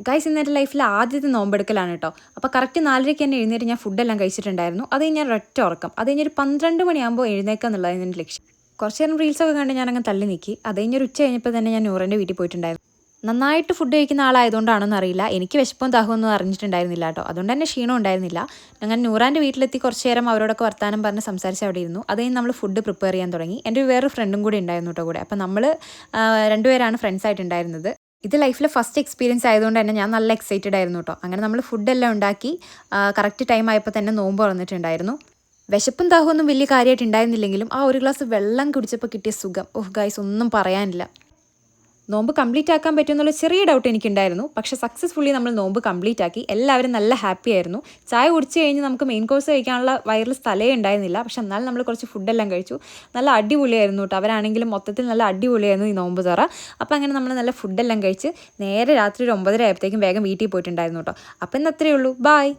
Guys ഇന്ന് എൻ്റെ ലൈഫിൽ ആദ്യത്തെ നോമ്പെടുക്കലാണ് കേട്ടോ. അപ്പോൾ കറക്റ്റ് 4:30 തന്നെ എഴുന്നേറ്റ് ഞാൻ ഫുഡെല്ലാം കഴിച്ചിട്ടുണ്ടായിരുന്നു. അത് കഴിഞ്ഞ് ഞാൻ ഒറ്റ ഉറക്കം. അത് കഴിഞ്ഞൊരു 12 മണിയാകുമ്പോൾ എഴുന്നേക്കുക എന്നുള്ളതായിരുന്നു എൻ്റെ ലക്ഷ്യം. കുറച്ച് നേരം റീൽസൊക്കെ കണ്ട് ഞാനങ്ങ് തള്ളി നീക്കി. അത് കഴിഞ്ഞൊരു ഉച്ച കഴിഞ്ഞപ്പോൾ തന്നെ ഞാൻ നൂറിൻ്റെ വീട്ടിൽ പോയിട്ടുണ്ടായിരുന്നു. നന്നായിട്ട് ഫുഡ് കഴിക്കുന്ന ആളായതുകൊണ്ടാണെന്ന് അറിയില്ല, എനിക്ക് വിശപ്പും ദാഹമൊന്നും അറിഞ്ഞിട്ടുണ്ടായിരുന്നില്ല കേട്ടോ. അതുകൊണ്ട് തന്നെ ക്ഷീണം ഉണ്ടായിരുന്നില്ല. ഞങ്ങൾ നൂറാൻ്റെ വീട്ടിലെത്തി കുറച്ച് നേരം അവരോടൊക്കെ വർത്താനം പറഞ്ഞ് സംസാരിച്ച് അവിടെ ഇരുന്നു. അത് കഴിഞ്ഞ് നമ്മൾ ഫുഡ് പ്രിപ്പയർ ചെയ്യാൻ തുടങ്ങി. എൻ്റെ വേറൊരു ഫ്രണ്ടും കൂടി ഉണ്ടായിരുന്നു കേട്ടോ കൂടെ. അപ്പോൾ നമ്മൾ രണ്ടുപേരാണ് ഫ്രണ്ട്സ് ആയിട്ടുണ്ടായിരുന്നത്. ഇത് ലൈഫിലെ ഫസ്റ്റ് എക്സ്പീരിയൻസ് ആയതുകൊണ്ട് തന്നെ ഞാൻ നല്ല എക്സൈറ്റഡ് ആയിരുന്നു കേട്ടോ. അങ്ങനെ നമ്മൾ ഫുഡെല്ലാം ഉണ്ടാക്കി കറക്റ്റ് ടൈം ആയപ്പോൾ തന്നെ നോമ്പ് തുറന്നിട്ടുണ്ടായിരുന്നു. വിശപ്പും ദാഹമൊന്നും വലിയ കാര്യമായിട്ട് ഉണ്ടായിരുന്നില്ലെങ്കിലും ആ ഒരു ഗ്ലാസ് വെള്ളം കുടിച്ചപ്പോൾ കിട്ടിയ സുഖം, ഓഹ് ഗൈസ്, ഒന്നും പറയാനില്ല. നോമ്പ് കംപ്ലീറ്റ് ആക്കാൻ പറ്റുമെന്നുള്ള ചെറിയ ഡൗട്ട് എനിക്കുണ്ടായിരുന്നു. പക്ഷേ സക്സസ്ഫുള്ളി നമ്മൾ നോമ്പ് കംപ്ലീറ്റ് ആക്കി. എല്ലാവരും നല്ല ഹാപ്പി ആയിരുന്നു. ചായ കുടിച്ച് കഴിഞ്ഞ് നമുക്ക് മെയിൻ കോഴ്സ് കഴിക്കാനുള്ള വയറിൽ സ്ഥലമേ ഉണ്ടായിരുന്നില്ല. പക്ഷെ എന്നാലും നമ്മൾ കുറച്ച് ഫുഡെല്ലാം കഴിച്ചു. നല്ല അടിപൊളിയായിരുന്നു കേട്ടോ. അവരാണെങ്കിലും മൊത്തത്തിൽ നല്ല അടിപൊളിയായിരുന്നു ഈ നോമ്പ് തുറ. അപ്പോൾ അങ്ങനെ നമ്മൾ നല്ല ഫുഡെല്ലാം കഴിച്ച് നേരെ രാത്രി ഒരു 9:30 ആയപ്പോഴത്തേക്കും വേഗം വീട്ടിൽ പോയിട്ടുണ്ടായിരുന്നു കേട്ടോ. അപ്പം ഇന്ന് അത്രയേ ഉള്ളൂ. ബായ്.